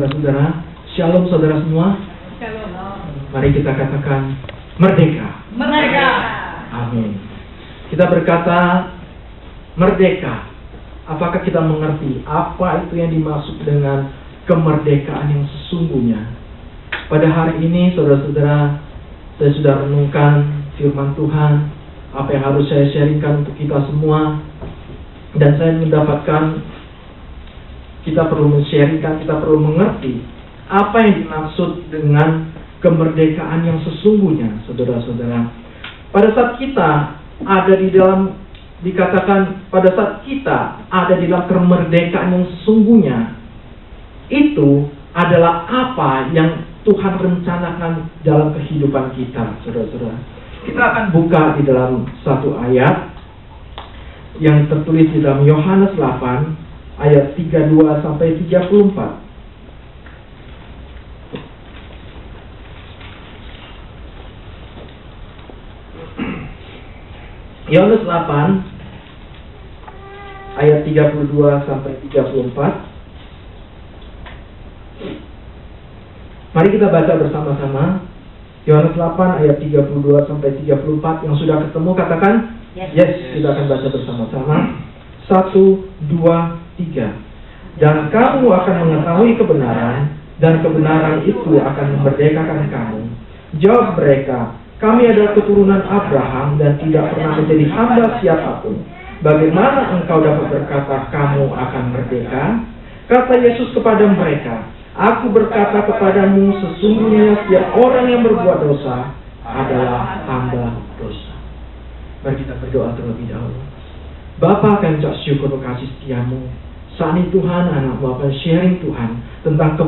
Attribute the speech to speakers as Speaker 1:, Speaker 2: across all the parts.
Speaker 1: saudara-saudara. Shalom saudara semua.
Speaker 2: Shalom.
Speaker 1: Mari kita katakan merdeka.
Speaker 2: Merdeka.
Speaker 1: Amin. Kita berkata merdeka. Apakah kita mengerti apa itu yang dimaksud dengan kemerdekaan yang sesungguhnya? Pada hari ini saudara-saudara, saya sudah renungkan firman Tuhan, apa yang harus saya sharingkan untuk kita semua. Dan saya mendapatkan kita perlu men-sharingkan, kita perlu mengerti apa yang dimaksud dengan kemerdekaan yang sesungguhnya, saudara-saudara. Pada saat kita ada di dalam, dikatakan pada saat kita ada di dalam kemerdekaan yang sesungguhnya, itu adalah apa yang Tuhan rencanakan dalam kehidupan kita, saudara-saudara. Kita akan buka di dalam satu ayat yang tertulis di dalam Yohanes 8 ayat 32 sampai 34. Yohanes 8 ayat 32 sampai 34. Mari kita baca bersama-sama. Yohanes 8 ayat 32 sampai 34. Yang sudah ketemu katakan yes. Kita akan baca bersama-sama. 1, 2, 3. Dan kamu akan mengetahui kebenaran, dan kebenaran itu akan memerdekakan kamu. Jawab mereka, kami adalah keturunan Abraham dan tidak pernah menjadi hamba siapapun. Bagaimana engkau dapat berkata kamu akan merdeka? Kata Yesus kepada mereka, aku berkata kepadamu, sesungguhnya setiap orang yang berbuat dosa adalah hamba dosa. Mari kita berdoa terlebih dahulu. Bapa, kami ucap syukur kasih setiamu. Saat ini Tuhan, anak-Mu akan sharing Tuhan tentang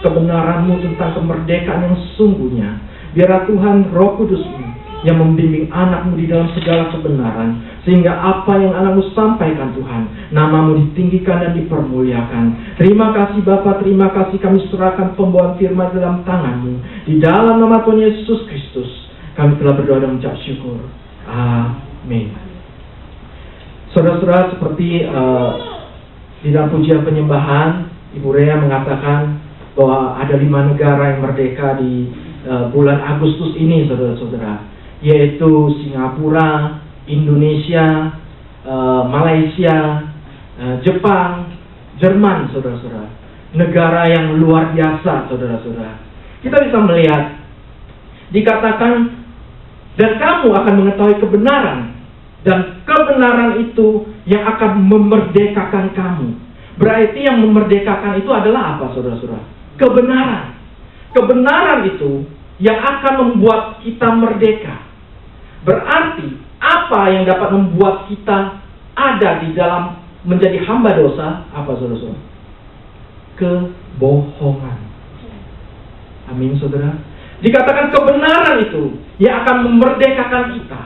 Speaker 1: kebenaran-Mu, tentang kemerdekaan yang sesungguhnya. Biarlah Tuhan Roh Kudus-Mu yang membimbing anak-Mu di dalam segala kebenaran, sehingga apa yang anak-Mu sampaikan Tuhan, nama-Mu ditinggikan dan dipermuliakan. Terima kasih Bapa, terima kasih kami serahkan pembawaan firman dalam tangan-Mu. Di dalam nama Tuhan Yesus Kristus, kami telah berdoa dan mengucap syukur. Amin. Saudara-saudara, seperti di dalam pujian penyembahan, Ibu Rea mengatakan bahwa ada 5 negara yang merdeka di bulan Agustus ini, saudara-saudara, yaitu Singapura, Indonesia, Malaysia, Jepang, Jerman, saudara-saudara. Negara yang luar biasa, saudara-saudara. Kita bisa melihat, dikatakan, dan kamu akan mengetahui kebenaran, dan kebenaran itu yang akan memerdekakan kamu. Berarti yang memerdekakan itu adalah apa, saudara-saudara? Kebenaran. Kebenaran itu yang akan membuat kita merdeka. Berarti apa yang dapat membuat kita ada di dalam menjadi hamba dosa? Apa, saudara-saudara? Kebohongan. Amin, saudara. Dikatakan kebenaran itu yang akan memerdekakan kita.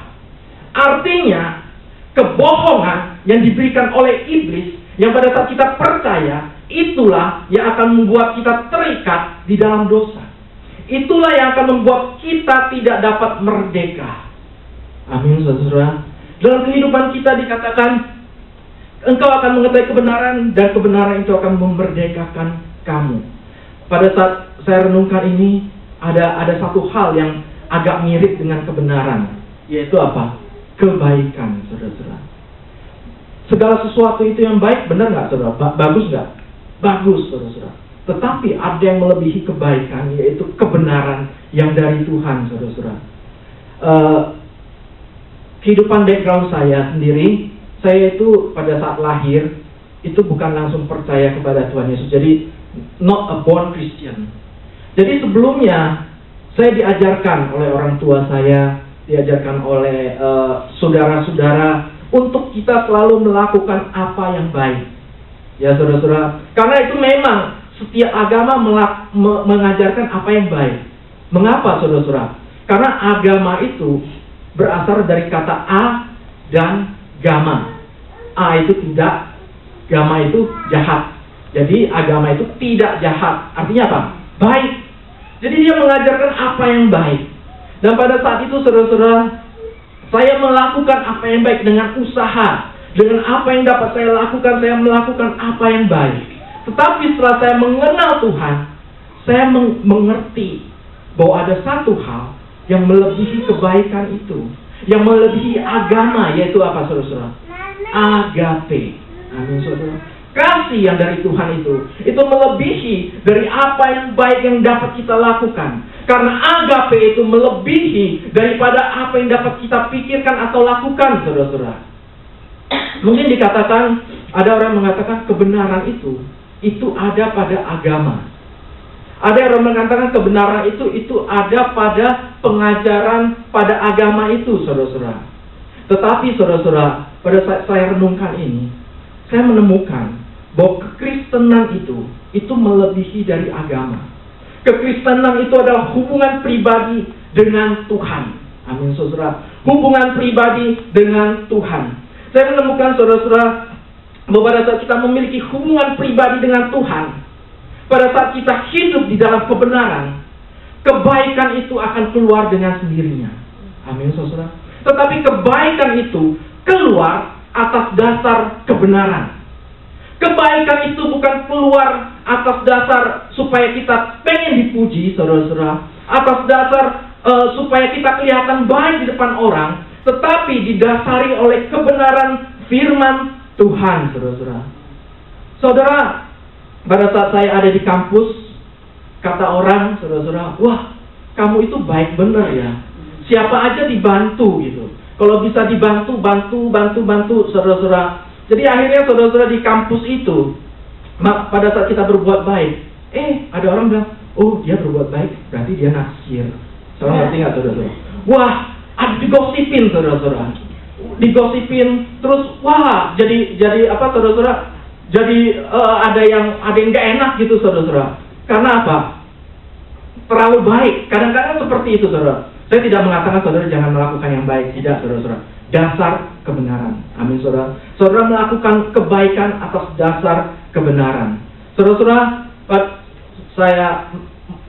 Speaker 1: Artinya kebohongan yang diberikan oleh iblis, yang pada saat kita percaya, itulah yang akan membuat kita terikat di dalam dosa. Itulah yang akan membuat kita tidak dapat merdeka. Amin, saudara. Dalam kehidupan kita dikatakan, engkau akan mengetahui kebenaran, dan kebenaran itu akan memerdekakan kamu. Pada saat saya renungkan ini, ada satu hal yang agak mirip dengan kebenaran, yaitu apa? Kebaikan, saudara-saudara. Segala sesuatu itu yang baik, benar nggak, saudara? Bagus nggak? Bagus, saudara-saudara. Tetapi ada yang melebihi kebaikan, yaitu kebenaran yang dari Tuhan, saudara-saudara. Kehidupan background saya sendiri, saya itu pada saat lahir, itu bukan langsung percaya kepada Tuhan Yesus. Jadi, not a born Christian. Jadi sebelumnya, saya diajarkan oleh orang tua saya, diajarkan oleh saudara-saudara, untuk kita selalu melakukan apa yang baik. Ya, saudara-saudara. Karena itu memang setiap agama mengajarkan apa yang baik. Mengapa, saudara-saudara? Karena agama itu berasal dari kata a dan gama. A itu tidak, gama itu jahat. Jadi agama itu tidak jahat. Artinya apa? Baik. Jadi dia mengajarkan apa yang baik. Dan pada saat itu, saudara-saudara, saya melakukan apa yang baik dengan usaha. Dengan apa yang dapat saya lakukan, saya melakukan apa yang baik. Tetapi setelah saya mengenal Tuhan, saya mengerti bahwa ada satu hal yang melebihi kebaikan itu, yang melebihi agama, yaitu apa, saudara-saudara? Agape. Amin, saudara. Kasih yang dari Tuhan itu melebihi dari apa yang baik yang dapat kita lakukan. Karena agape itu melebihi daripada apa yang dapat kita pikirkan atau lakukan, saudara-saudara. Mungkin dikatakan, ada orang mengatakan kebenaran itu ada pada agama. Ada yang mengatakan kebenaran itu ada pada pengajaran pada agama itu, saudara-saudara. Tetapi saudara-saudara, pada saat saya renungkan ini, saya menemukan bahwa kekristenan itu melebihi dari agama. Kekristenan itu adalah hubungan pribadi dengan Tuhan. Amin, saudara. Hubungan pribadi dengan Tuhan. Saya menemukan, saudara-saudara, bahwa pada saat kita memiliki hubungan pribadi dengan Tuhan, pada saat kita hidup di dalam kebenaran, kebaikan itu akan keluar dengan sendirinya. Amin, saudara. Tetapi kebaikan itu keluar atas dasar kebenaran. Kebaikan itu bukan keluar atas dasar supaya kita pengen dipuji, saudara-saudara, atas dasar supaya kita kelihatan baik di depan orang, tetapi didasari oleh kebenaran firman Tuhan, saudara-saudara. Saudara, pada saat saya ada di kampus, kata orang, saudara-saudara, wah, kamu itu baik benar ya. Siapa aja dibantu gitu. Kalau bisa dibantu, bantu, saudara-saudara. Jadi akhirnya saudara-saudara di kampus itu, pada saat kita berbuat baik, ada orang bilang, oh dia berbuat baik, berarti dia naksir. Saudara ngerti nggak, saudara-saudara? Wah, digosipin, saudara-saudara. Digosipin, terus wah, jadi apa, saudara-saudara? Jadi ada yang nggak enak gitu, saudara-saudara. Karena apa? Terlalu baik. Kadang-kadang seperti itu, saudara. Saya tidak mengatakan saudara jangan melakukan yang baik, tidak, saudara-saudara. Dasar kebenaran. Amin, saudara. Saudara melakukan kebaikan atas dasar kebenaran. Saudara-saudara, saya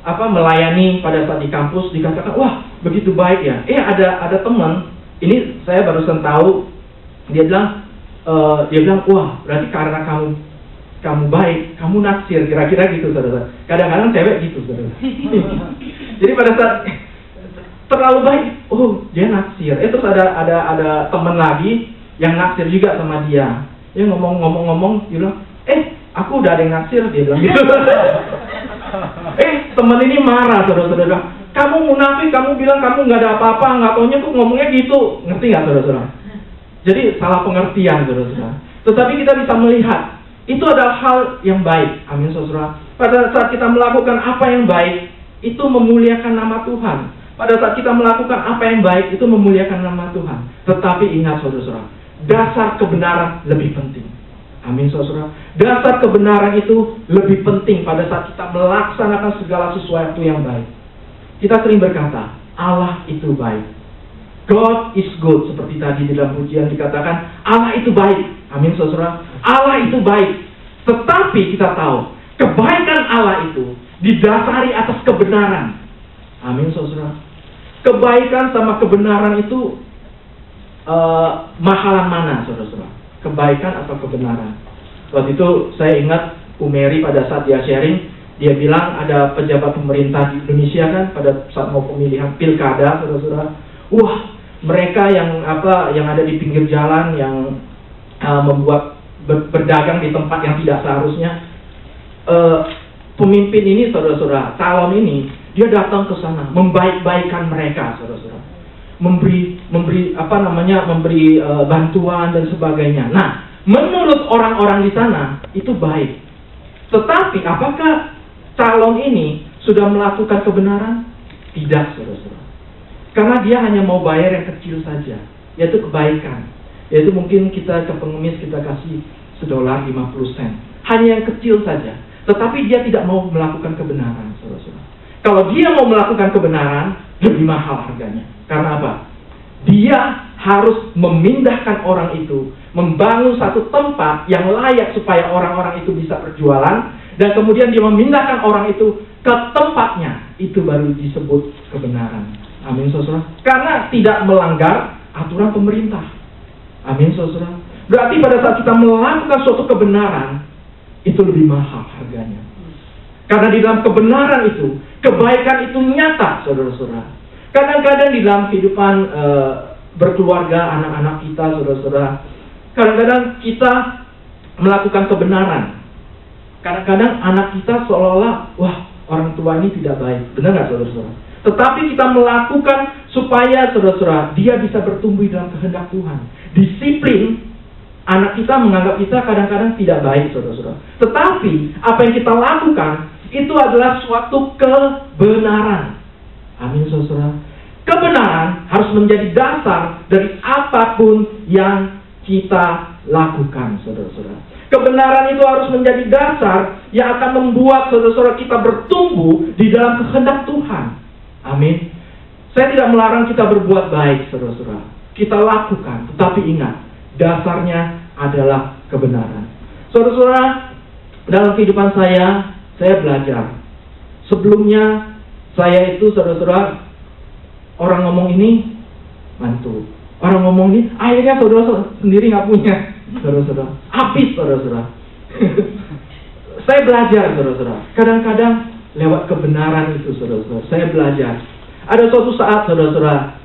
Speaker 1: melayani pada saat di kampus, dikatakan, wah, begitu baik ya. Ada teman, ini saya barusan tahu, dia bilang, wah, berarti karena kamu baik, kamu naksir, kira-kira gitu, saudara. Kadang-kadang cewek gitu, saudara. Jadi pada saat terlalu baik, oh dia naksir. Terus ada teman lagi yang naksir juga sama dia. Dia ngomong, dia bilang, aku udah ada yang naksir, dia bilang gitu. Teman ini marah, saudara-saudara. Kamu munafik, kamu bilang kamu nggak ada apa-apa, nggak taunya tuh ngomongnya gitu. Ngerti nggak, saudara-saudara? Jadi salah pengertian, saudara-saudara. Tetapi kita bisa melihat, itu adalah hal yang baik. Amin, saudara. Pada saat kita melakukan apa yang baik, itu memuliakan nama Tuhan. Pada saat kita melakukan apa yang baik, itu memuliakan nama Tuhan. Tetapi ingat, saudara-saudara, dasar kebenaran lebih penting. Amin, saudara. Dasar kebenaran itu lebih penting pada saat kita melaksanakan segala sesuatu yang baik. Kita sering berkata, Allah itu baik. God is good. Seperti tadi di dalam pujian dikatakan, Allah itu baik. Amin, saudara. Allah itu baik. Tetapi kita tahu, kebaikan Allah itu didasari atas kebenaran. Amin, saudara. Kebaikan sama kebenaran itu mahalan mana, saudara-saudara? Kebaikan atau kebenaran? Waktu itu saya ingat Umeri pada saat dia sharing, dia bilang ada pejabat pemerintah di Indonesia kan pada saat mau pemilihan pilkada, saudara-saudara. Wah, mereka yang ada di pinggir jalan, yang membuat berdagang di tempat yang tidak seharusnya. Pemimpin ini, saudara-saudara, calon ini, dia datang ke sana, membaik-baikan mereka, saudara-saudara, memberi bantuan dan sebagainya. Nah, menurut orang-orang di sana itu baik. Tetapi apakah calon ini sudah melakukan kebenaran? Tidak, saudara-saudara. Karena dia hanya mau bayar yang kecil saja, yaitu kebaikan. Yaitu mungkin kita ke pengemis kita kasih $1.50. Hanya yang kecil saja. Tetapi dia tidak mau melakukan kebenaran, saudara-saudara. Kalau dia mau melakukan kebenaran, lebih mahal harganya. Karena apa? Dia harus memindahkan orang itu, membangun satu tempat yang layak supaya orang-orang itu bisa berjualan, dan kemudian dia memindahkan orang itu ke tempatnya. Itu baru disebut kebenaran. Amin, saudara. Karena tidak melanggar aturan pemerintah. Amin, saudara. Berarti pada saat kita melakukan suatu kebenaran, itu lebih mahal harganya. Karena di dalam kebenaran itu, kebaikan itu nyata, saudara-saudara. Kadang-kadang di dalam kehidupan berkeluarga, anak-anak kita, saudara-saudara, kadang-kadang kita melakukan kebenaran. Kadang-kadang anak kita seolah-olah, wah, orang tua ini tidak baik. Benar nggak, saudara-saudara? Tetapi kita melakukan supaya, saudara-saudara, dia bisa bertumbuh dalam kehendak Tuhan. Disiplin, anak kita menganggap kita kadang-kadang tidak baik, saudara-saudara. Tetapi, apa yang kita lakukan, itu adalah suatu kebenaran. Amin, saudara. Kebenaran harus menjadi dasar dari apapun yang kita lakukan, saudara-saudara. Kebenaran itu harus menjadi dasar yang akan membuat saudara-saudara kita bertumbuh di dalam kehendak Tuhan. Amin. Saya tidak melarang kita berbuat baik, saudara-saudara. Kita lakukan, tetapi ingat, dasarnya adalah kebenaran. Saudara-saudara, dalam kehidupan saya belajar. Sebelumnya, saya itu, saudara-saudara, orang ngomong ini mantu. Orang ngomong ini, akhirnya saudara sendiri nggak punya. Saudara-saudara, habis, saudara-saudara. Saya belajar, saudara-saudara. Kadang-kadang lewat kebenaran itu, saudara-saudara, saya belajar. Ada suatu saat, saudara-saudara,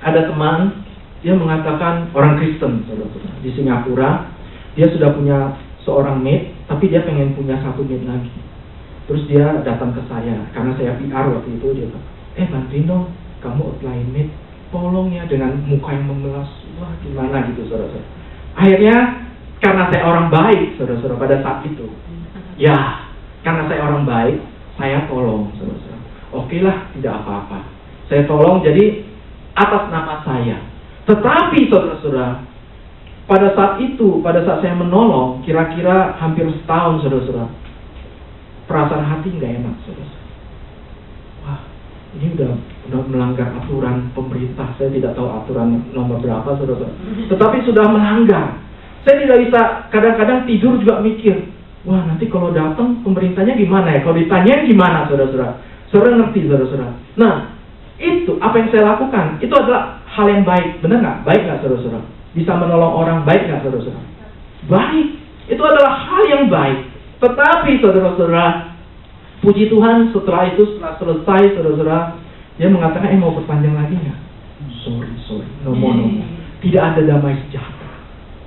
Speaker 1: ada teman, dia mengatakan, orang Kristen, saudara-saudara, di Singapura, dia sudah punya seorang maid, tapi dia pengen punya satu maid lagi. Terus dia datang ke saya, karena saya PR waktu itu, dia bilang, bantuin dong, kamu apply maid, tolong ya, dengan muka yang memelas, wah gimana gitu, saudara-saudara. Akhirnya, karena saya orang baik, saudara-saudara, pada saat itu, ya, karena saya orang baik, saya tolong, saudara-saudara. Oke lah, tidak apa-apa. Saya tolong, jadi atas nama saya. Tetapi, saudara-saudara, pada saat itu, pada saat saya menolong, kira-kira hampir setahun, saudara-saudara, perasaan hati nggak enak, saudara-saudara. Wah, ini udah melanggar aturan pemerintah. Saya tidak tahu aturan nomor berapa, saudara-saudara. Tetapi sudah melanggar. Saya tidak bisa, kadang-kadang tidur juga mikir, wah nanti kalau datang pemerintahnya gimana ya? Kalau ditanya gimana, saudara-saudara? Saudara ngerti, saudara-saudara. Nah, itu apa yang saya lakukan. Itu adalah hal yang baik. Benar nggak? Baik nggak, saudara-saudara? Bisa menolong orang, baik nggak, saudara-saudara? Baik. Itu adalah hal yang baik. Tetapi, saudara-saudara, puji Tuhan, setelah selesai, saudara-saudara, dia mengatakan, mau perpanjang lagi nggak? Sorry, no more. Tidak ada damai sejahtera.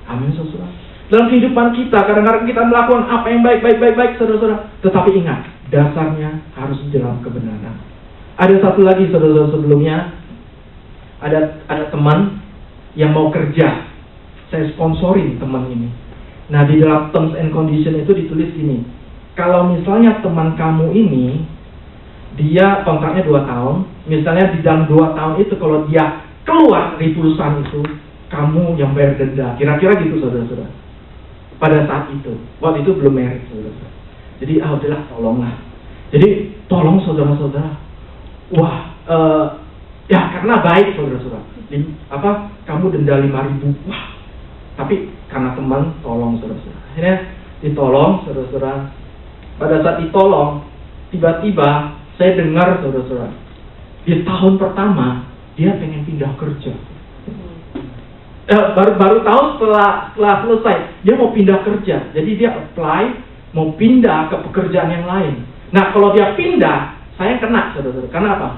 Speaker 1: Amin, saudara. Dalam kehidupan kita, kadang-kadang kita melakukan apa yang baik, saudara-saudara. Tetapi ingat, dasarnya harus dalam kebenaran. Ada satu lagi, saudara-saudara, sebelumnya, ada teman yang mau kerja. Saya sponsorin teman ini. Nah, di dalam terms and condition itu ditulis gini, kalau misalnya teman kamu ini, dia kontraknya 2 tahun, misalnya di dalam 2 tahun itu, kalau dia keluar dari perusahaan itu, kamu yang bayar denda. Kira-kira gitu, saudara-saudara. Pada saat itu, waktu itu belum married, saudara-saudara. Jadi, udahlah, tolonglah. Jadi, tolong saudara-saudara. Wah, ya karena baik, saudara-saudara. Kamu denda 5.000. Wah, tapi karena teman, tolong, saudara-saudara. Akhirnya ditolong, saudara-saudara. Pada saat ditolong, tiba-tiba saya dengar, saudara-saudara, di tahun pertama dia pengen pindah kerja. Baru tahu setelah selesai dia mau pindah kerja. Jadi dia apply mau pindah ke pekerjaan yang lain. Nah, kalau dia pindah, saya kena, saudara-saudara. Karena apa?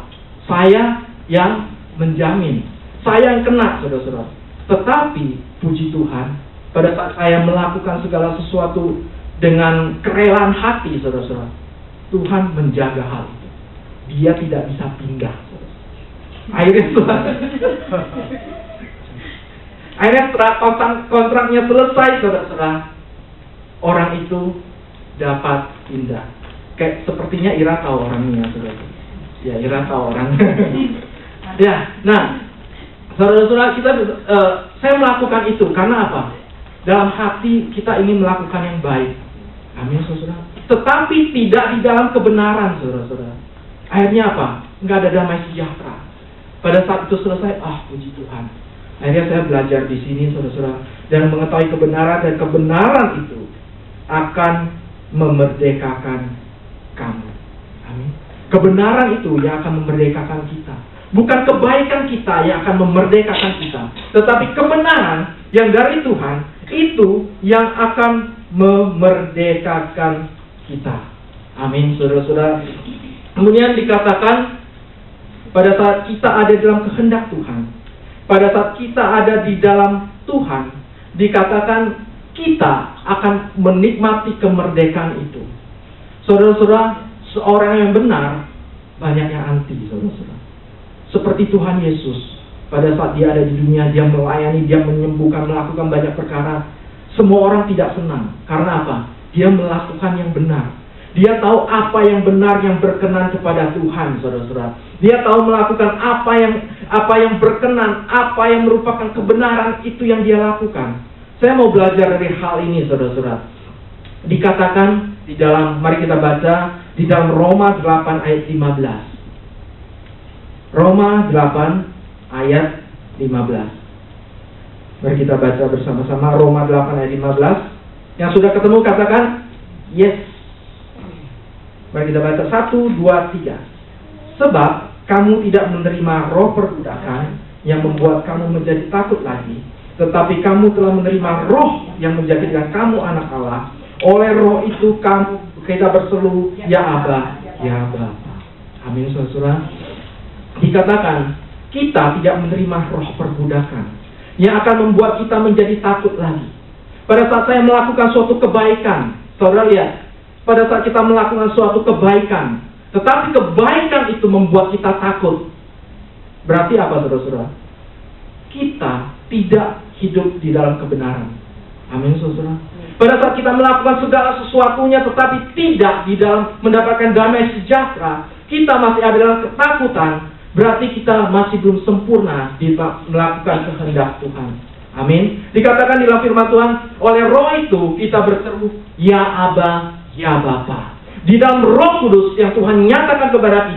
Speaker 1: Saya yang menjamin. Saya yang kena, saudara-saudara. Tetapi puji Tuhan, pada saat saya melakukan segala sesuatu dengan kerelaan hati, saudara-saudara, Tuhan menjaga hal itu. Dia tidak bisa pindah, saudara. Akhirnya setelah kontraknya selesai, saudara-saudara, orang itu dapat pindah. Kayak sepertinya Ira tahu orangnya, saudara. Ya, Ira tahu orangnya. Ya, nah, saudara-saudara, saya melakukan itu karena apa? Dalam hati kita ingin melakukan yang baik. Amin, saudara. Tetapi tidak di dalam kebenaran, saudara-saudara. Akhirnya apa? Enggak ada damai sejahtera. Pada saat itu selesai, puji Tuhan. Akhirnya saya belajar di sini, saudara-saudara, dan mengetahui kebenaran, dan kebenaran itu akan memerdekakan kamu. Amin. Kebenaran itu yang akan memerdekakan kita. Bukan kebaikan kita yang akan memerdekakan kita, tetapi kebenaran yang dari Tuhan itu yang akan memerdekakan kita. Amin, saudara-saudara. Kemudian dikatakan, pada saat kita ada dalam kehendak Tuhan, pada saat kita ada di dalam Tuhan, dikatakan kita akan menikmati kemerdekaan itu. Saudara-saudara, seorang yang benar, banyak yang anti, saudara-saudara. Seperti Tuhan Yesus, pada saat dia ada di dunia, dia melayani, dia menyembuhkan, melakukan banyak perkara. Semua orang tidak senang. Karena apa? Dia melakukan yang benar. Dia tahu apa yang benar, yang berkenan kepada Tuhan, saudara-saudara. Dia tahu melakukan apa yang berkenan, apa yang merupakan kebenaran, itu yang dia lakukan. Saya mau belajar dari hal ini, saudara-saudara. Dikatakan di dalam, mari kita baca di dalam Roma 8 ayat 15. Roma 8 ayat 15. Mari kita baca bersama-sama Roma 8 ayat 15. Yang sudah ketemu katakan yes. Mari kita baca 1, 2, 3. Sebab kamu tidak menerima roh perbudakan yang membuat kamu menjadi takut lagi, tetapi kamu telah menerima roh yang menjadikan kamu anak Allah. Oleh roh itu kita berseru, ya Aba, ya Bapa. Amin, saudara. Dikatakan kita tidak menerima roh perbudakan yang akan membuat kita menjadi takut lagi. Pada saat saya melakukan suatu kebaikan, saudara lihat, pada saat kita melakukan suatu kebaikan, tetapi kebaikan itu membuat kita takut, berarti apa, saudara-saudara? Kita tidak hidup di dalam kebenaran. Amin, saudara. Pada saat kita melakukan segala sesuatunya tetapi tidak di dalam mendapatkan damai sejahtera, kita masih ada dalam ketakutan, berarti kita masih belum sempurna di melakukan kehendak Tuhan. Amin. Dikatakan di dalam firman Tuhan, oleh roh itu kita berseru, ya Aba, ya Bapa. Di dalam Roh Kudus yang Tuhan nyatakan kepada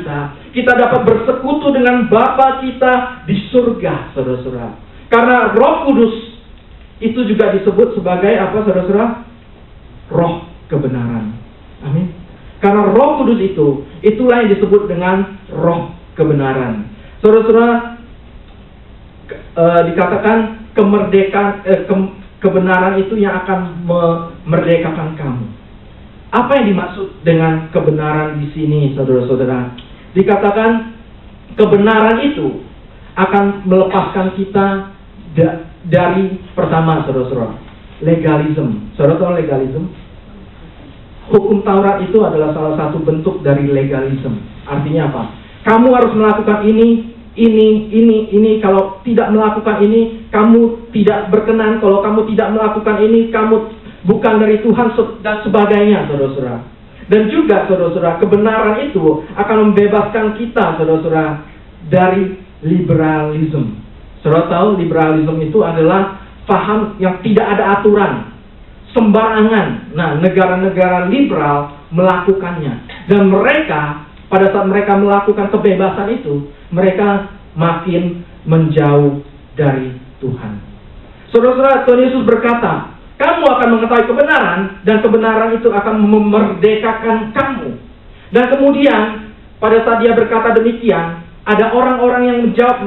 Speaker 1: kita dapat bersekutu dengan Bapa kita di surga, saudara-saudara. Karena Roh Kudus itu juga disebut sebagai apa, saudara-saudara? Roh kebenaran. Amin. Karena Roh Kudus itulah yang disebut dengan roh kebenaran. Saudara-saudara, dikatakan kebenaran itu yang akan memerdekakan kamu. Apa yang dimaksud dengan kebenaran di sini, saudara-saudara? Dikatakan kebenaran itu akan melepaskan kita dari pertama, saudara-saudara, legalisme. Saudara tahu legalisme? Hukum Taurat itu adalah salah satu bentuk dari legalisme. Artinya apa? Kamu harus melakukan ini. Kalau tidak melakukan ini, kamu tidak berkenan. Kalau kamu tidak melakukan ini, kamu bukan dari Tuhan dan sebagainya, saudara-saudara. Dan juga, saudara-saudara, kebenaran itu akan membebaskan kita, saudara-saudara, dari liberalisme. Saudara tahu, liberalisme itu adalah paham yang tidak ada aturan, sembarangan. Nah, negara-negara liberal melakukannya. Dan mereka, pada saat mereka melakukan kebebasan itu, mereka makin menjauh dari Tuhan. Saudara-saudara, Tuhan Yesus berkata, kamu akan mengetahui kebenaran, dan kebenaran itu akan memerdekakan kamu. Dan kemudian, pada saat dia berkata demikian, ada orang-orang yang menjawab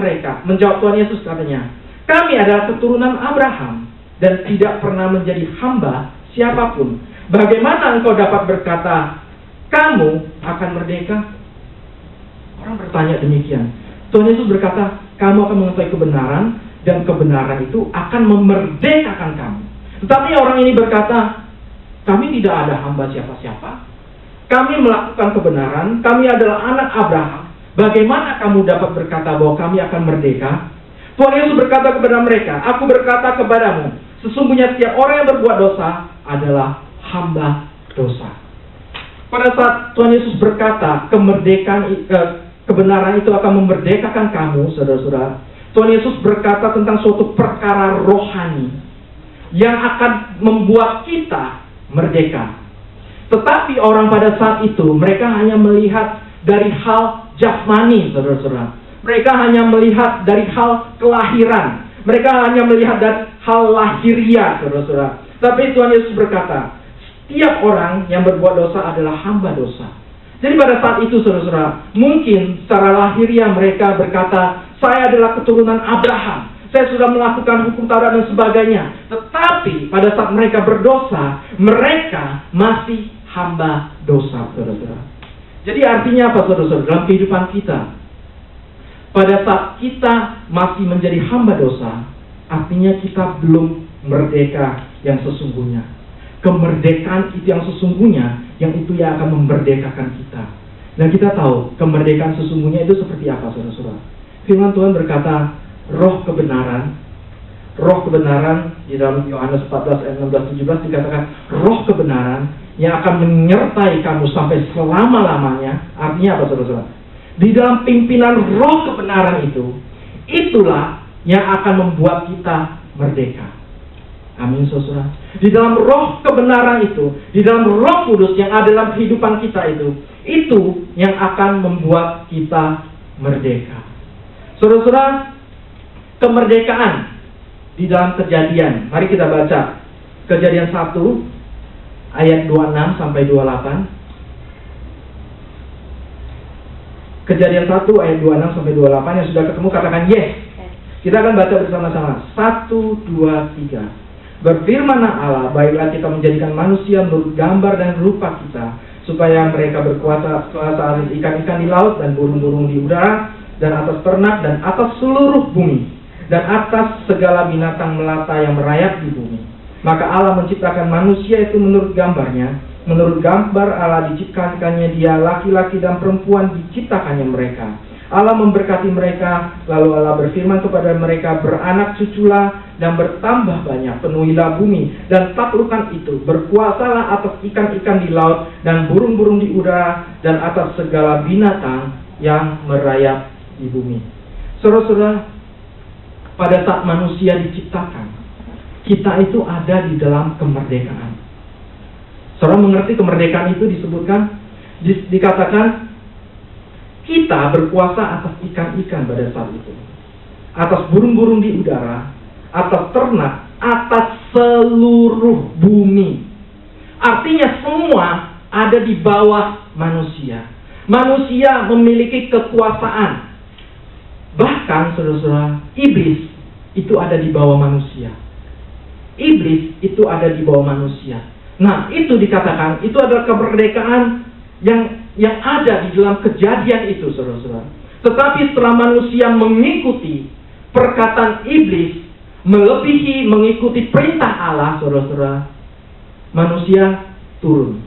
Speaker 1: Tuhan Yesus katanya, kami adalah keturunan Abraham, dan tidak pernah menjadi hamba siapapun. Bagaimana engkau dapat berkata, kamu akan merdeka? Orang bertanya demikian. Tuhan Yesus berkata, kamu akan mengetahui kebenaran, dan kebenaran itu akan memerdekakan kamu. Tetapi orang ini berkata, kami tidak ada hamba siapa-siapa. Kami melakukan kebenaran, kami adalah anak Abraham. Bagaimana kamu dapat berkata bahwa kami akan merdeka? Tuhan Yesus berkata kepada mereka, aku berkata kepadamu, sesungguhnya setiap orang yang berbuat dosa adalah hamba dosa. Pada saat Tuhan Yesus berkata, kebenaran itu akan memerdekakan kamu, saudara-saudara, Tuhan Yesus berkata tentang suatu perkara rohani yang akan membuat kita merdeka. Tetapi orang pada saat itu, mereka hanya melihat dari hal jasmani, saudara-saudara. Mereka hanya melihat dari hal kelahiran. Mereka hanya melihat dari hal lahiriah, saudara-saudara. Tapi Tuhan Yesus berkata, setiap orang yang berbuat dosa adalah hamba dosa. Jadi pada saat itu, saudara-saudara, mungkin secara lahiriah mereka berkata, saya adalah keturunan Abraham. saya sudah melakukan hukum Taurat dan sebagainya. Tetapi pada saat mereka berdosa, mereka masih hamba dosa, saudara-saudara. Jadi artinya apa, saudara-saudara? Dalam kehidupan kita, pada saat kita masih menjadi hamba dosa, artinya kita belum merdeka yang sesungguhnya. Kemerdekaan itu yang sesungguhnya, yang itu yang akan memerdekakan kita. Dan kita tahu kemerdekaan sesungguhnya itu seperti apa, saudara-saudara. Firman Tuhan berkata, roh kebenaran di dalam Yohanes 14 ayat 16-17 dikatakan, roh kebenaran yang akan menyertai kamu sampai selama-lamanya. Artinya apa, saudara-saudara? Di dalam pimpinan roh kebenaran itu, itulah yang akan membuat kita merdeka. Amin, saudara. Di dalam roh kebenaran itu, di dalam Roh Kudus yang ada dalam kehidupan kita itu yang akan membuat kita merdeka. Saudara-saudara, kemerdekaan di dalam Kejadian. Mari kita baca Kejadian 1 ayat 26 sampai 28. Kejadian 1 ayat 26 sampai 28, yang sudah ketemu katakan yes. Kita akan baca bersama-sama. 1, 2, 3. Berfirmanlah Allah, baiklah kita menjadikan manusia menurut gambar dan rupa kita, supaya mereka berkuasa atas ikan-ikan di laut dan burung-burung di udara, dan atas ternak dan atas seluruh bumi, dan atas segala binatang melata yang merayap di bumi. Maka Allah menciptakan manusia itu menurut gambarnya, menurut gambar Allah diciptakannya dia, laki-laki dan perempuan diciptakannya mereka. Allah memberkati mereka, lalu Allah berfirman kepada mereka, beranak cuculah dan bertambah banyak, penuhilah bumi dan taklukkan itu, berkuasalah atas ikan-ikan di laut dan burung-burung di udara dan atas segala binatang yang merayap di bumi. Saudara-saudara, pada saat manusia diciptakan, kita itu ada di dalam kemerdekaan. Saudara mengerti kemerdekaan itu disebutkan, dikatakan kita berkuasa atas ikan-ikan pada saat itu, atas burung-burung di udara, atas ternak, atas seluruh bumi. Artinya semua ada di bawah manusia. Manusia memiliki kekuasaan. Bahkan saudara-saudara, iblis itu ada di bawah manusia. Iblis itu ada di bawah manusia. Nah, itu dikatakan, itu adalah kemerdekaan yang ada di dalam Kejadian itu, saudara-saudara. Tetapi setelah manusia mengikuti perkataan iblis, melebihi mengikuti perintah Allah, saudara-saudara, manusia turun.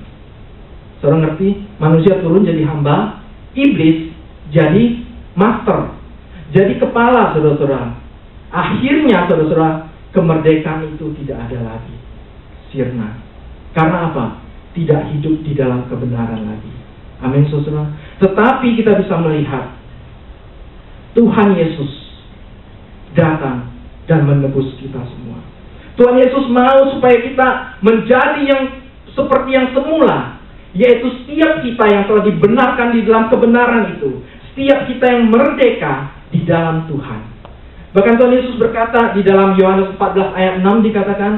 Speaker 1: Saudara ngerti? Manusia turun jadi hamba, iblis jadi master, jadi kepala, saudara-saudara. Akhirnya, saudara-saudara, kemerdekaan itu tidak ada lagi, sirna. Karena apa? Tidak hidup di dalam kebenaran lagi. Amin, saudara. Tetapi kita bisa melihat Tuhan Yesus datang dan menebus kita semua. Tuhan Yesus mau supaya kita menjadi yang seperti yang semula, yaitu setiap kita yang telah dibenarkan di dalam kebenaran itu, setiap kita yang merdeka di dalam Tuhan. Bahkan Tuhan Yesus berkata di dalam Yohanes 14 ayat 6 dikatakan,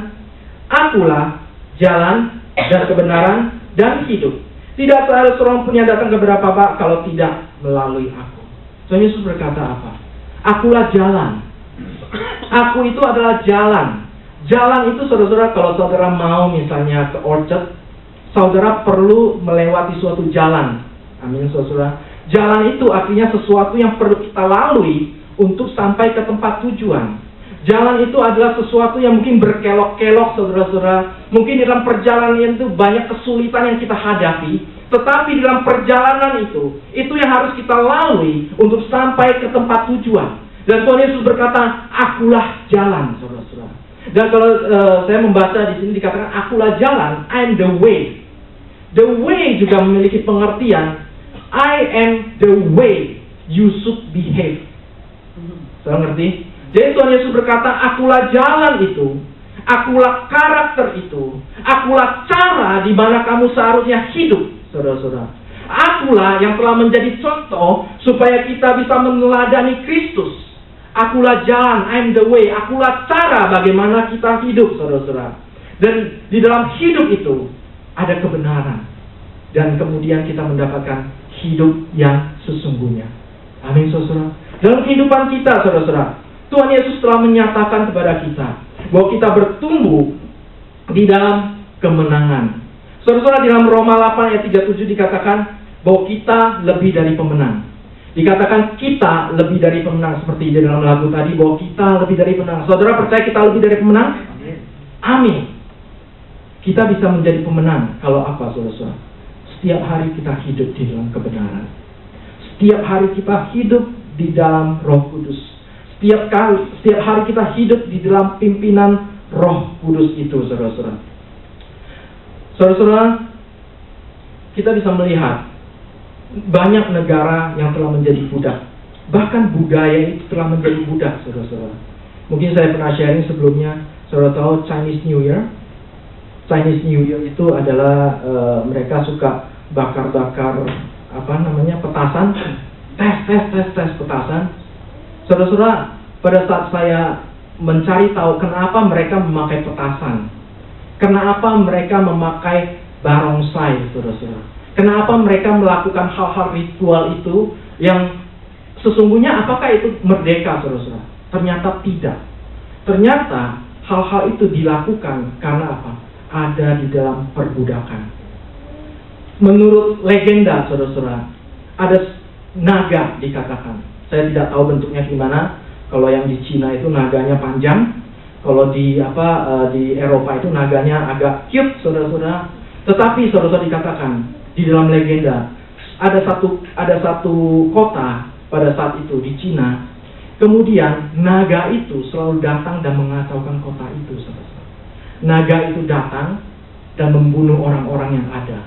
Speaker 1: Akulah jalan dan kebenaran dan hidup. Tidak ada seorang pun yang datang kepada Bapa kalau tidak melalui aku. Tuhan Yesus berkata apa? Akulah jalan. Aku itu adalah jalan. Jalan itu, saudara-saudara, kalau saudara mau misalnya ke Orchard, saudara perlu melewati suatu jalan. Amin, saudara. Jalan itu artinya sesuatu yang perlu kita lalui untuk sampai ke tempat tujuan. Jalan itu adalah sesuatu yang mungkin berkelok-kelok, saudara-saudara. Mungkin dalam perjalanan itu banyak kesulitan yang kita hadapi. Tetapi dalam perjalanan itu yang harus kita lalui untuk sampai ke tempat tujuan. Dan Tuhan Yesus berkata, Akulah jalan, saudara-saudara. Dan kalau saya membaca di sini dikatakan, Akulah jalan, I am the way. The way juga memiliki pengertian, I am the way you should behave. Saudara ngerti? Jadi Tuhan Yesus berkata, Akulah jalan itu, Akulah karakter itu, Akulah cara di mana kamu seharusnya hidup, saudara-saudara. Akulah yang telah menjadi contoh supaya kita bisa meneladani Kristus. Akulah jalan, I am the way. Akulah cara bagaimana kita hidup, saudara-saudara. Dan di dalam hidup itu ada kebenaran. Dan kemudian kita mendapatkan hidup yang sesungguhnya. Amin, saudara. Dalam kehidupan kita, saudara-saudara, Tuhan Yesus telah menyatakan kepada kita bahwa kita bertumbuh di dalam kemenangan. Saudara-saudara, di dalam Roma 8 ayat 37 dikatakan bahwa kita lebih dari pemenang. Dikatakan kita lebih dari pemenang, seperti di dalam lagu tadi, bahwa kita lebih dari pemenang. Saudara percaya kita lebih dari pemenang? Amin. Kita bisa menjadi pemenang kalau apa, saudara-saudara? Setiap hari kita hidup di dalam kebenaran. Setiap hari kita hidup di dalam Roh Kudus. Setiap hari kita hidup di dalam pimpinan Roh Kudus itu, saudara-saudara. Saudara-saudara, kita bisa melihat banyak negara yang telah menjadi budak. Bahkan budaya itu telah menjadi budak, saudara-saudara. Mungkin saya pernah sharing sebelumnya, saudara tahu Chinese New Year. Chinese New Year itu adalah mereka suka bakar-bakar petasan. Tes petasan. Saudara-saudara, pada saat saya mencari tahu kenapa mereka memakai petasan, kenapa mereka memakai barongsai, saudara-saudara, kenapa mereka melakukan hal-hal ritual itu yang sesungguhnya apakah itu merdeka, saudara-saudara? Ternyata tidak. Ternyata hal-hal itu dilakukan karena apa? Ada di dalam perbudakan. Menurut legenda, saudara-saudara, ada naga dikatakan. Saya tidak tahu bentuknya gimana. Kalau yang di Cina itu naganya panjang, kalau di Eropa itu naganya agak cute, saudara-saudara. Tetapi saudara-saudara dikatakan di dalam legenda ada satu kota pada saat itu di Cina. Kemudian naga itu selalu datang dan mengacaukan kota itu, saudara-saudara. Naga itu datang dan membunuh orang-orang yang ada.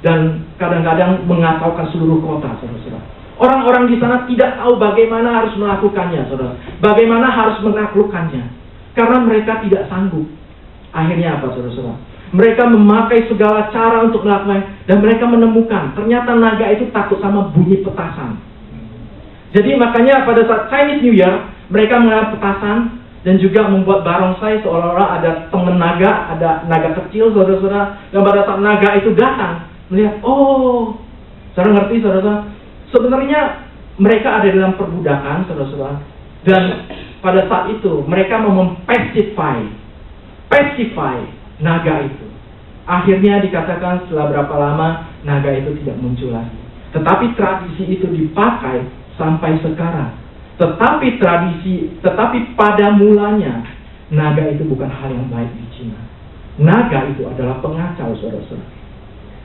Speaker 1: Dan kadang-kadang mengacaukan seluruh kota, saudara-saudara. Orang-orang di sana tidak tahu bagaimana harus melakukannya, saudara. Bagaimana harus menaklukkannya. Karena mereka tidak sanggup. Akhirnya apa, saudara-saudara? Mereka memakai segala cara untuk melakukannya. Dan mereka menemukan, ternyata naga itu takut sama bunyi petasan. Jadi makanya pada saat Chinese New Year, mereka mengambil petasan dan juga membuat barongsai seolah-olah ada teman naga, ada naga kecil, saudara-saudara. Dan pada saat naga itu datang, melihat, oh, saudara ngerti, saudara-saudara? Sebenarnya mereka ada dalam perbudakan, saudara-saudara. Dan pada saat itu mereka mau mempacify naga itu. Akhirnya dikatakan setelah berapa lama naga itu tidak muncul lagi. Tetapi tradisi itu dipakai sampai sekarang. Tetapi pada mulanya naga itu bukan hal yang baik di Cina. Naga itu adalah pengacau, saudara-saudara.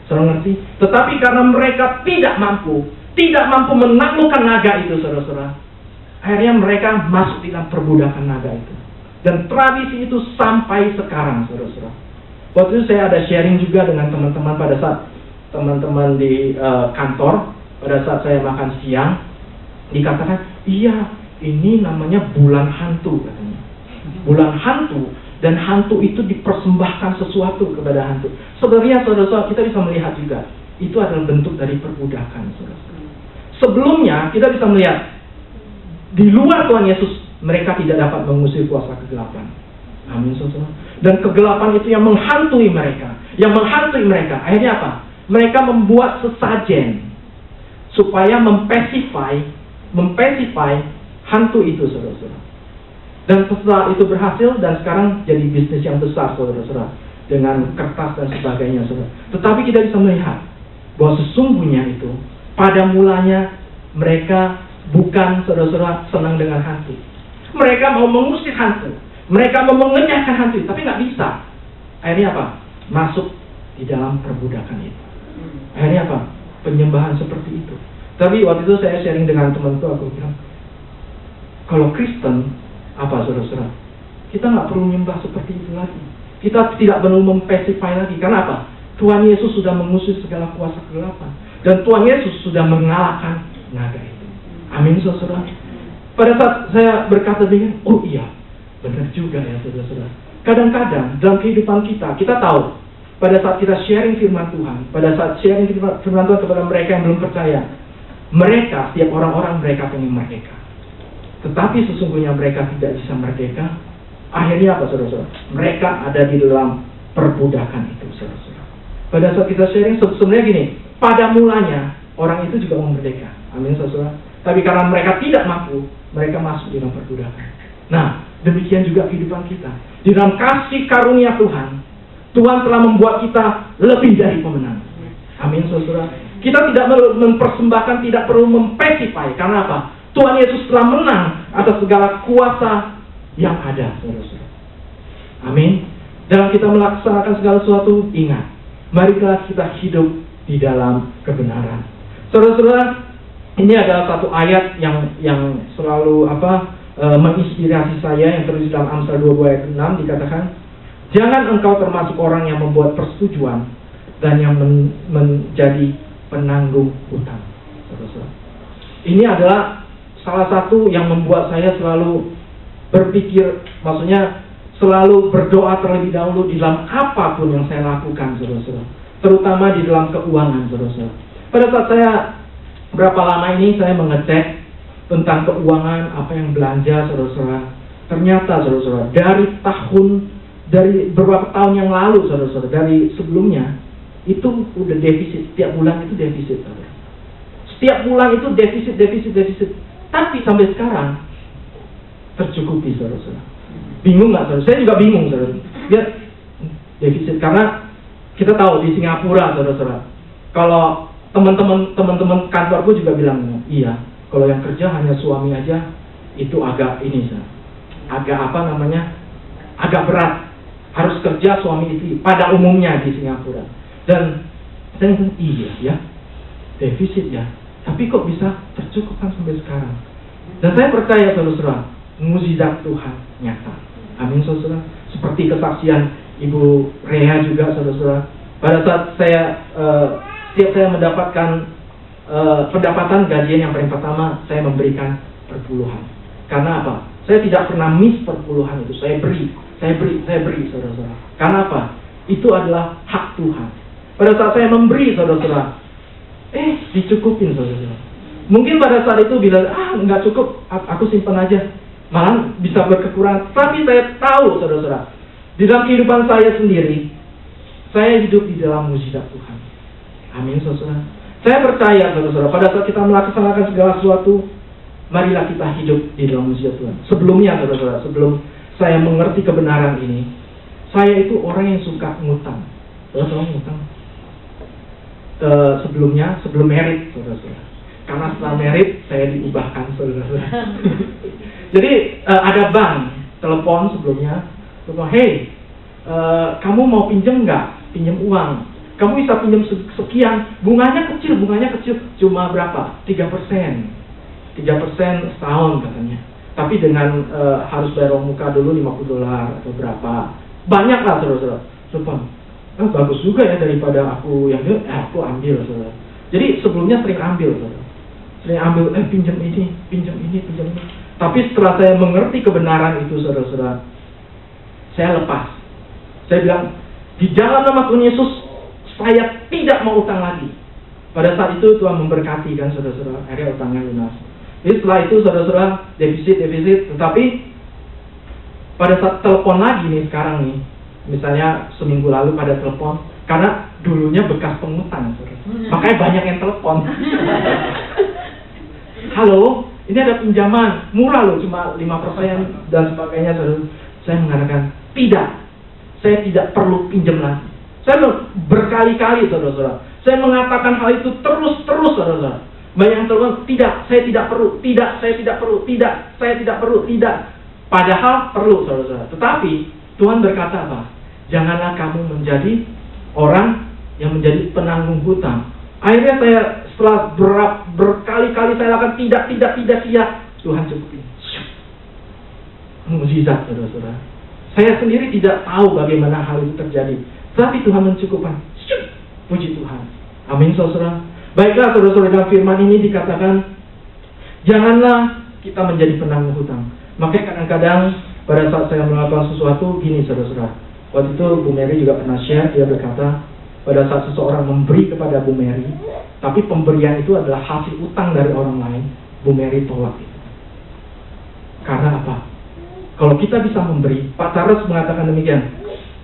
Speaker 1: Saudara ngerti? Tetapi karena mereka tidak mampu menaklukkan naga itu, saudara-saudara, akhirnya mereka masuk di dalam perbudakan naga itu. Dan tradisi itu sampai sekarang, saudara-saudara. Waktu itu saya ada sharing juga dengan teman-teman pada saat teman-teman di kantor, pada saat saya makan siang, dikatakan, iya, ini namanya bulan hantu, katanya. Bulan hantu, dan hantu itu dipersembahkan sesuatu kepada hantu. Sebenarnya, saudara-saudara, kita bisa melihat juga, itu adalah bentuk dari perbudakan, saudara-saudara. Sebelumnya kita bisa melihat di luar Tuhan Yesus mereka tidak dapat mengusir kuasa kegelapan. Amin, saudara. Dan kegelapan itu yang menghantui mereka, Akhirnya apa? Mereka membuat sesajen supaya mempacify hantu itu, saudara-saudara. Dan setelah itu berhasil dan sekarang jadi bisnis yang besar, saudara-saudara, dengan kertas dan sebagainya, saudara. Tetapi kita bisa melihat bahwa sesungguhnya itu pada mulanya mereka bukan, saudara-saudara, senang dengan hantu. Mereka mau mengusir hantu. Mereka mau mengenyahkan hantu, tapi nggak bisa. Akhirnya apa? Masuk di dalam perbudakan itu. Akhirnya apa? Penyembahan seperti itu. Tapi waktu itu saya sharing dengan temanku, aku bilang, kalau Kristen, apa, saudara-saudara? Kita nggak perlu menyembah seperti itu lagi. Kita tidak perlu mempacify lagi. Karena apa? Tuhan Yesus sudah mengusir segala kuasa kegelapan. Dan Tuhan Yesus sudah mengalahkan naga itu. Amin, saudara. Pada saat saya berkata dengan, oh iya, benar juga ya, saudara-saudara. Kadang-kadang dalam kehidupan kita tahu, pada saat kita sharing firman Tuhan, pada saat sharing firman Tuhan kepada mereka yang belum percaya, mereka, setiap orang-orang mereka pengen merdeka. Tetapi sesungguhnya mereka tidak bisa merdeka. Akhirnya apa, saudara-saudara? Mereka ada di dalam perbudakan itu, saudara-saudara. Pada saat kita sharing, sebenarnya gini, pada mulanya orang itu juga mau merdeka. Amin, saudara. Tapi karena mereka tidak mampu, mereka masuk di dalam perbudakan. Nah, demikian juga kehidupan kita. Di dalam kasih karunia Tuhan, Tuhan telah membuat kita lebih dari pemenang. Amin, saudara. Kita tidak mempersembahkan, tidak perlu mempesify. Karena apa? Tuhan Yesus telah menang atas segala kuasa yang ada, saudara. Amin. Dalam kita melaksanakan segala sesuatu, ingat, marilah kita hidup di dalam kebenaran. Saudara-saudara, ini adalah satu ayat yang selalu menginspirasi saya, yang tertulis dalam Amsal 22 ayat 6, dikatakan, jangan engkau termasuk orang yang membuat persetujuan dan yang menjadi penanggung hutang. Saudara-saudara, ini adalah salah satu yang membuat saya selalu berpikir, maksudnya selalu berdoa terlebih dahulu di dalam apapun yang saya lakukan, saudara-saudara, terutama di dalam keuangan, saudara-saudara. Pada saat saya berapa lama ini saya mengecek tentang keuangan, apa yang belanja, saudara-saudara. Ternyata, saudara-saudara, dari beberapa tahun yang lalu, saudara-saudara, dari sebelumnya itu udah defisit, setiap bulan itu defisit, saudara. Setiap bulan itu defisit. Tapi sampai sekarang tercukupi, saudara-saudara. Bingung nggak, saudara? Saya juga bingung, saudara. Lihat defisit, karena kita tahu di Singapura, saudara-saudara, kalau teman-teman kantorku juga bilang, iya, kalau yang kerja hanya suami aja, itu agak agak berat. Harus kerja suami istri pada umumnya di Singapura. Dan saya bilang, iya ya, defisit ya, tapi kok bisa tercukupkan sampai sekarang. Dan saya percaya, saudara-saudara, mukjizat Tuhan nyata. Amin, saudara. Seperti kesaksian Ibu Rea juga, saudara-saudara. Pada saat setiap saya mendapatkan pendapatan gajian yang paling pertama, saya memberikan perpuluhan. Karena apa? Saya tidak pernah miss perpuluhan itu. Saya beri, saudara-saudara. Karena apa? Itu adalah hak Tuhan. Pada saat saya memberi, saudara-saudara, dicukupin, saudara-saudara. Mungkin pada saat itu bilang, nggak cukup, aku simpan aja, malah bisa berkekurangan. Tapi saya tahu, saudara-saudara, di dalam kehidupan saya sendiri, saya hidup di dalam mukjizat Tuhan. Amin, saudara. Saya percaya, saudara-saudara, pada saat kita melaksanakan segala sesuatu, marilah kita hidup di dalam mukjizat Tuhan. Sebelumnya, saudara-saudara, sebelum saya mengerti kebenaran ini, saya itu orang yang suka ngutang. Saudara ngutang. Sebelum merit, saudara-saudara. Karena setelah merit, saya diubahkan, saudara-saudara. Jadi ada bank telepon sebelumnya, hey, kamu mau pinjam nggak? Pinjam uang. Kamu bisa pinjam sekian, bunganya kecil, cuma berapa? 3%. 3% setahun katanya. Tapi dengan harus bayar uang muka dulu $50 atau berapa. Banyak lah, saudara-saudara. Bagus juga ya daripada aku yang aku ambil, saudara. Jadi sebelumnya sering ambil, saudara. Sering ambil, pinjam ini. Tapi setelah saya mengerti kebenaran itu, saudara-saudara, saya lepas. Saya bilang, di dalam nama Tuhan Yesus, saya tidak mau utang lagi. Pada saat itu Tuhan memberkati kan, saudara-saudara, akhirnya utangnya lunas. Jadi setelah itu, saudara-saudara, defisit. Tetapi pada saat telepon lagi nih sekarang nih, misalnya seminggu lalu pada telepon, karena dulunya bekas pengutang, saudara. Makanya banyak yang telepon. Halo, ini ada pinjaman murah loh, cuma 5% dan sebagainya, saudara. Saya mengatakan tidak, saya tidak perlu pinjam lagi. Saya berkali-kali, saudara-saudara, saya mengatakan hal itu terus, saudara-saudara. Banyak yang telepon, tidak, saya tidak perlu, tidak. Padahal perlu, saudara-saudara. Tetapi Tuhan berkata apa? Janganlah kamu menjadi orang yang menjadi penanggung hutang. Akhirnya saya setelah berkali-kali saya lakukan tidak, Tuhan cukupin. Mukjizat, saudara-saudara. Saya sendiri tidak tahu bagaimana hal itu terjadi, tapi Tuhan mencukupkan. Puji Tuhan. Amin, saudara. Baiklah, saudara-saudara, dalam firman ini dikatakan, janganlah kita menjadi penanggung hutang. Makanya kadang-kadang pada saat saya melakukan sesuatu, gini, saudara-saudara. Waktu itu Bu Mary juga pernah share, dia berkata, pada saat seseorang memberi kepada Bu Mary, tapi pemberian itu adalah hasil utang dari orang lain, Bu Mary tolak itu. Karena apa? Kalau kita bisa memberi, Pak Charles mengatakan demikian,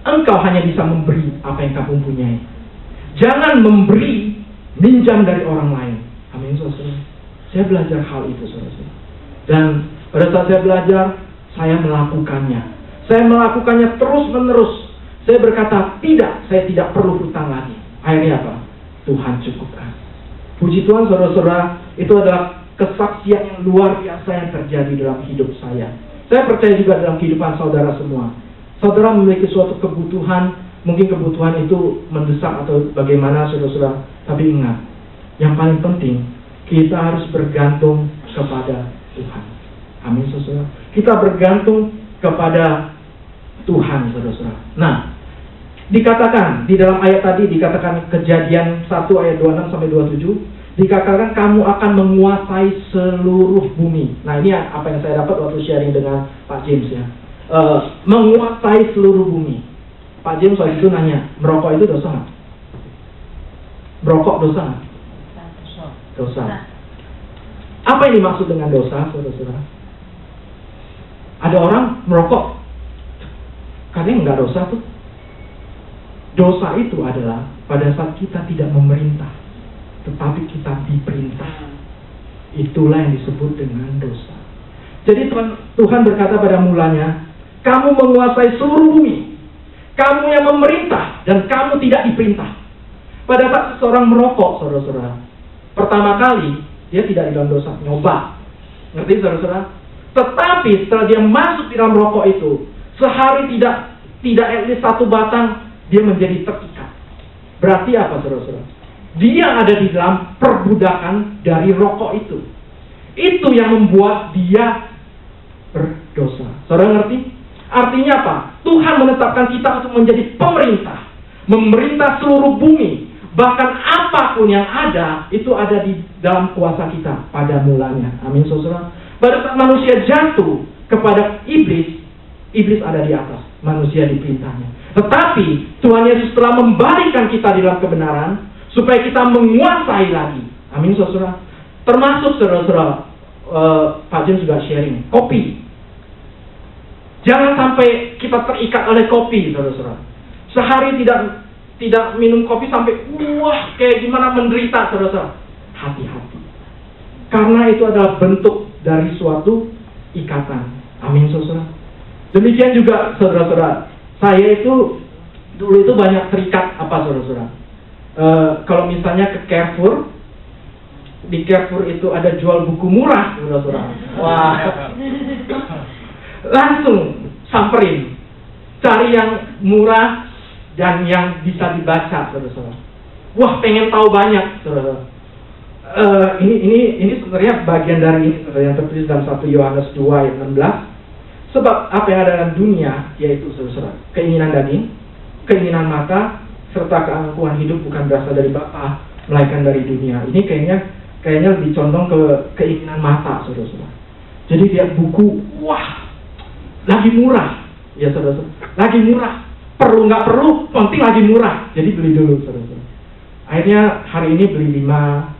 Speaker 1: engkau hanya bisa memberi apa yang kamu punyai. Jangan memberi, minjam dari orang lain. Amin, saudara. Saya belajar hal itu, saudara. Dan Pada saat saya belajar, saya melakukannya. Saya melakukannya terus-menerus. Saya berkata, tidak, saya tidak perlu hutang lagi. Akhirnya apa? Tuhan cukupkan. Puji Tuhan, saudara-saudara, itu adalah kesaksian yang luar biasa yang terjadi dalam hidup saya. Saya percaya juga dalam kehidupan saudara semua. Saudara memiliki suatu kebutuhan, mungkin kebutuhan itu mendesak atau bagaimana, saudara-saudara. Tapi ingat, yang paling penting, kita harus bergantung kepada Tuhan. Amin, saudara. Kita bergantung kepada Tuhan, saudara-saudara. Nah, dikatakan di dalam ayat tadi, dikatakan Kejadian 1 ayat 26 sampai 27, dikatakan kamu akan menguasai seluruh bumi. Nah, ini apa yang saya dapat waktu sharing dengan Pak James ya. Menguasai seluruh bumi. Pak James waktu itu nanya, merokok itu dosa nggak? Merokok dosa nggak? Dosa. Apa yang dimaksud dengan dosa, saudara-saudara? Ada orang merokok, katanya nggak dosa tuh. Dosa itu adalah pada saat kita tidak memerintah, tetapi kita diperintah. Itulah yang disebut dengan dosa. Jadi Tuhan berkata pada mulanya, kamu menguasai seluruh bumi. Kamu yang memerintah dan kamu tidak diperintah. Pada saat seseorang merokok, saudara-saudara, pertama kali dia tidak di dalam dosa, nyoba. Ngerti, saudara-saudara? Tetapi setelah dia masuk di dalam rokok itu, sehari tidak at least 1 batang, dia menjadi terikat. Berarti apa, saudara-saudara? Dia ada di dalam perbudakan dari rokok itu. Itu yang membuat dia berdosa. Saudara ngerti? Artinya apa? Tuhan menetapkan kita untuk menjadi pemerintah. Memerintah seluruh bumi. Bahkan apapun yang ada, itu ada di dalam kuasa kita pada mulanya. Amin, saudara. Pada saat manusia jatuh kepada iblis, iblis ada di atas, manusia di perintahnya. Tetapi Tuhan Yesus telah membalikkan kita di dalam kebenaran, supaya kita menguasai lagi. Amin, saudara. Termasuk, saudara-saudara, Pak James juga sharing, kopi. Jangan sampai kita terikat oleh kopi, saudara-saudara. Sehari tidak minum kopi sampai wah kayak gimana menderita, saudara-saudara. Hati-hati. Karena itu adalah bentuk dari suatu ikatan. Amin, saudara. Demikian juga, saudara-saudara. Saya itu dulu itu banyak terikat apa, saudara-saudara. Kalau misalnya ke Carrefour, di Carrefour itu ada jual buku murah, saudara-saudara. Wah. Langsung samperin, cari yang murah dan yang bisa dibaca, saudara-saudara. Wah, pengen tahu banyak, saudara-saudara. Ini sebenarnya bagian dari ini, saudara, yang tertulis dalam 1 Yohanes 2 ayat 16. Sebab apa yang ada dalam dunia, yaitu, saudara-saudara, keinginan daging, keinginan mata, serta keangkuhan hidup bukan berasal dari Bapa, melainkan dari dunia. Ini kayaknya lebih condong ke keinginan mata, saudara-saudara. Jadi lihat buku, wah, lagi murah, ya saudara-saudara, lagi murah, perlu nggak perlu, penting lagi murah, jadi beli dulu, saudara-saudara. Akhirnya hari ini beli 5,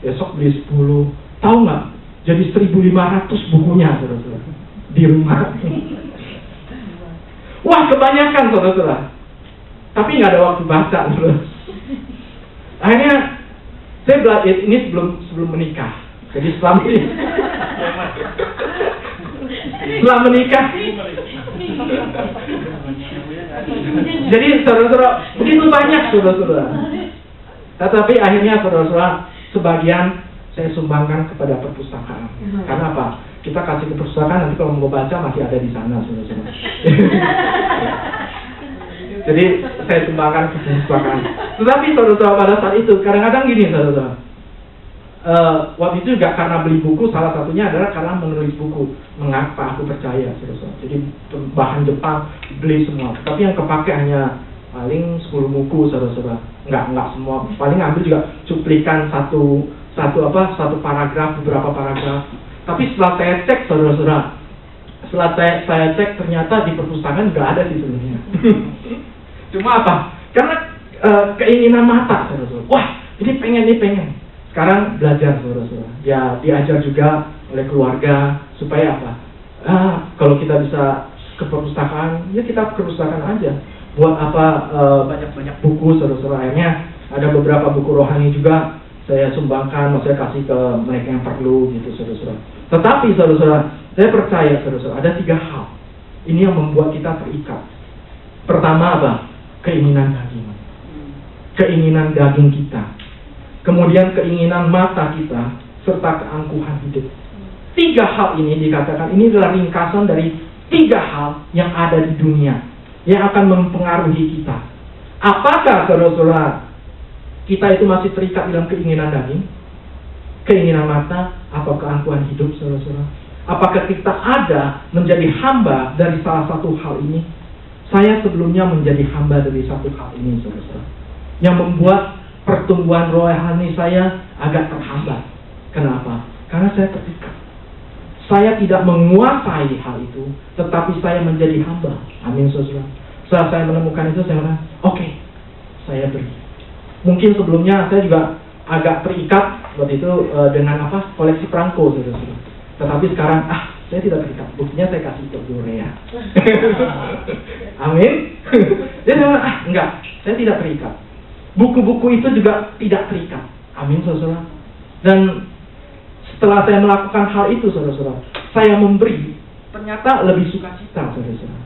Speaker 1: besok beli 10, tahu nggak? Jadi 1.500 bukunya, saudara-saudara, di rumah. Wah, kebanyakan, saudara-saudara, tapi nggak ada waktu baca, saudara. Akhirnya saya belajar ini sebelum menikah, jadi setelah menikah. Jadi saudara-saudara, begitu banyak, saudara-saudara. Tetapi akhirnya, saudara-saudara, sebagian saya sumbangkan kepada perpustakaan. Karena apa? Kita kasih ke perpustakaan, nanti kalau mau baca masih ada di sana, saudara-saudara. Jadi saya sumbangkan ke perpustakaan. Tetapi saudara-saudara, pada saat itu kadang-kadang gini, saudara-saudara. Waktu itu juga karena beli buku, salah satunya adalah karena menulis buku. Mengapa aku percaya, saudara-saudara. Jadi bahan Jepang beli semua. Tapi yang kepake hanya paling 10 buku, saudara-saudara. Enggak semua. Paling ambil juga cuplikan satu paragraf, beberapa paragraf. Tapi setelah saya cek, saudara-saudara, saya cek ternyata di perpustakaan nggak ada sih sebenarnya. Cuma apa? Karena keinginan mata, saudara-saudara. Wah, ini pengen. Sekarang belajar, saudara-saudara. Ya, diajar juga oleh keluarga supaya apa? Kalau kita bisa ke perpustakaan, ya kita ke perpustakaan aja. Buat apa banyak-banyak buku, saudara-saudara. Akhirnya ada beberapa buku rohani juga saya sumbangkan, maksudnya kasih ke mereka yang perlu gitu, saudara-saudara. Tetapi saudara-saudara, saya percaya saudara-saudara, ada 3 hal ini yang membuat kita terikat. Pertama apa? Keinginan daging. Keinginan daging kita. Kemudian keinginan mata kita, serta keangkuhan hidup. 3 hal ini dikatakan, ini adalah ringkasan dari 3 hal yang ada di dunia yang akan mempengaruhi kita. Apakah saudara-saudara kita itu masih terikat dalam keinginan daging, keinginan mata, atau keangkuhan hidup, saudara-saudara? Apakah kita ada menjadi hamba dari salah satu hal ini? Saya sebelumnya menjadi hamba dari satu hal ini, saudara-saudara, yang membuat pertumbuhan rohani saya agak terhambat. Kenapa? Karena saya terikat. Saya tidak menguasai hal itu, tetapi saya menjadi hamba. Amin, saudara. Setelah saya menemukan itu, saya bilang, oke, saya beri. Mungkin sebelumnya saya juga agak terikat waktu itu dengan koleksi perangko, saudara-saudara. Tetapi sekarang, saya tidak terikat. Buktinya saya kasih ke Korea. Amin. Dia bilang, enggak, saya tidak terikat. Buku-buku itu juga tidak terikat. Amin, saudara. Dan setelah saya melakukan hal itu, saudara-saudara, saya memberi, ternyata lebih sukacita, saudara-saudara.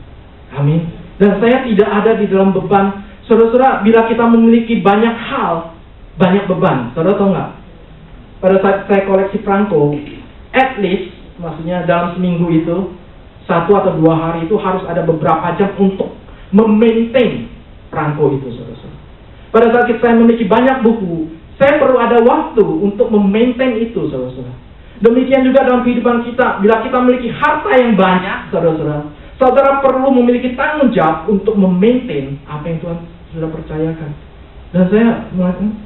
Speaker 1: Amin. Dan saya tidak ada di dalam beban. Saudara-saudara, bila kita memiliki banyak hal, banyak beban. Saudara tahu nggak? Pada saat saya koleksi perangko, at least, maksudnya dalam seminggu itu, 1 atau 2 hari itu harus ada beberapa jam untuk memaintain perangko itu, saudara-saudara. Pada saat saya memiliki banyak buku, saya perlu ada waktu untuk memaintain itu, saudara-saudara. Demikian juga dalam kehidupan kita, bila kita memiliki harta yang banyak, saudara-saudara, saudara perlu memiliki tanggung jawab untuk memaintain apa yang Tuhan sudah percayakan. Dan saya mengatakan,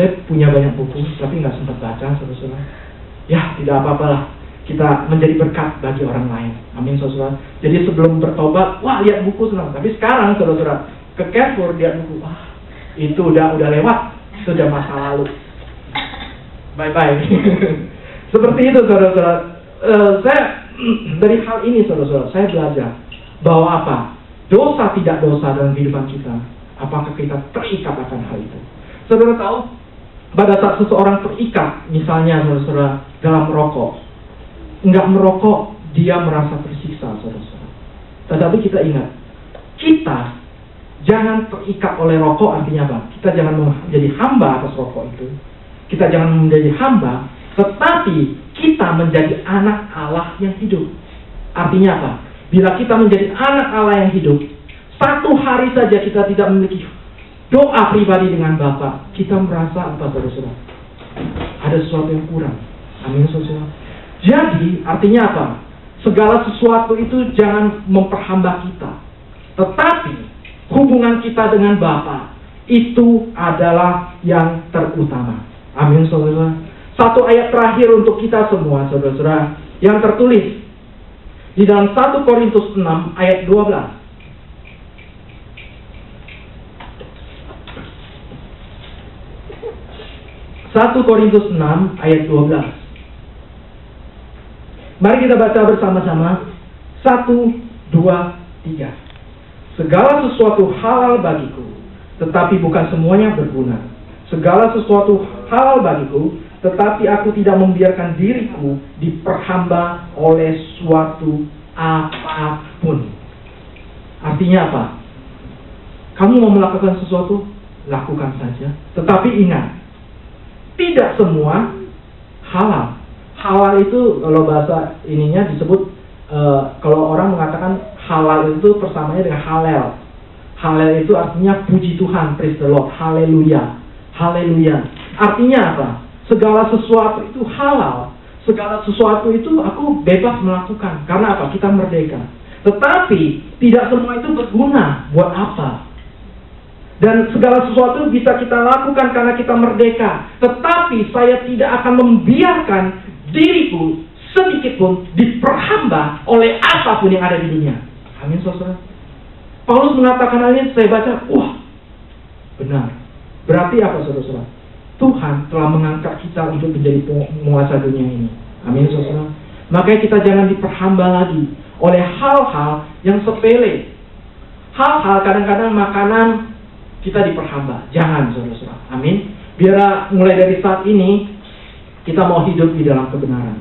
Speaker 1: saya punya banyak buku, tapi nggak sempat baca, saudara-saudara. Ya, tidak apa-apalah. Kita menjadi berkat bagi orang lain. Amin, saudara. Jadi sebelum bertobat, wah lihat buku senang. Tapi sekarang, saudara-saudara, ke Carrefour lihat buku, wah itu udah lewat, sudah masa lalu. Bye-bye. Seperti itu, saudara-saudara. Saya dari hal ini, saudara-saudara, saya belajar bahwa apa? Dosa tidak dosa dalam kehidupan kita. Apakah kita terikat akan hal itu? Saudara tahu, pada saat seseorang terikat, misalnya saudara-saudara dalam merokok, enggak merokok, dia merasa tersiksa, saudara-saudara. Tetapi kita ingat, kita jangan terikat oleh rokok. Artinya apa? Kita jangan menjadi hamba atas rokok itu. Kita jangan menjadi hamba, tetapi kita menjadi anak Allah yang hidup. Artinya apa? Bila kita menjadi anak Allah yang hidup, 1 hari saja kita tidak memiliki doa pribadi dengan Bapa, kita merasa apa, saudara-saudara? Ada sesuatu yang kurang. Amin, saudara. Jadi, artinya apa? Segala sesuatu itu jangan memperhamba kita. Tetapi, hubungan kita dengan Bapa itu adalah yang terutama. Amin, saudara. 1 ayat terakhir untuk kita semua, saudara-saudara, yang tertulis di dalam 1 Korintus 6 ayat 12. 1 Korintus 6 ayat 12. Mari kita baca bersama-sama. 1, 2, 3. Segala sesuatu halal bagiku, tetapi bukan semuanya berguna. Segala sesuatu halal bagiku, tetapi aku tidak membiarkan diriku diperhamba oleh suatu apapun. Artinya apa? Kamu mau melakukan sesuatu, lakukan saja. Tetapi ingat, tidak semua halal. Halal itu kalau bahasa ininya disebut, kalau orang mengatakan halal itu persamanya dengan halal. Halal itu artinya puji Tuhan, praise the Lord, haleluya. Haleluya. Artinya apa? Segala sesuatu itu halal. Segala sesuatu itu aku bebas melakukan. Karena apa? Kita merdeka. Tetapi tidak semua itu berguna. Buat apa? Dan segala sesuatu bisa kita lakukan karena kita merdeka. Tetapi saya tidak akan membiarkan diriku sedikit pun diperhamba oleh apapun yang ada di dunia. Amin, saudara. Paulus mengatakan hal ini, saya baca, wah, benar. Berarti apa, saudara? Tuhan telah mengangkat kita untuk menjadi penguasa dunia ini. Amin, saudara. Makanya kita jangan diperhamba lagi oleh hal-hal yang sepele. Hal-hal kadang-kadang makanan kita diperhamba. Jangan, saudara. Amin. Biar mulai dari saat ini kita mau hidup di dalam kebenaran.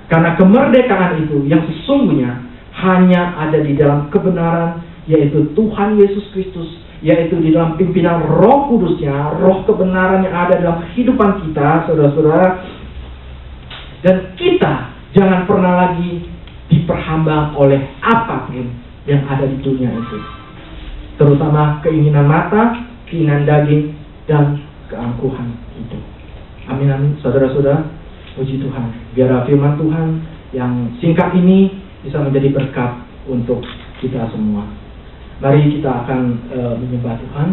Speaker 1: Karena kemerdekaan itu yang sesungguhnya hanya ada di dalam kebenaran, yaitu Tuhan Yesus Kristus, yaitu di dalam pimpinan Roh Kudusnya, Roh kebenaran yang ada dalam kehidupan kita, saudara-saudara. Dan kita jangan pernah lagi diperhambang oleh apapun yang ada di dunia itu, terutama keinginan mata, keinginan daging, dan keangkuhan itu. Amin, amin. Saudara-saudara, puji Tuhan. Biar firman Tuhan yang singkat ini bisa menjadi berkat untuk kita semua. Mari kita akan menyembah Tuhan.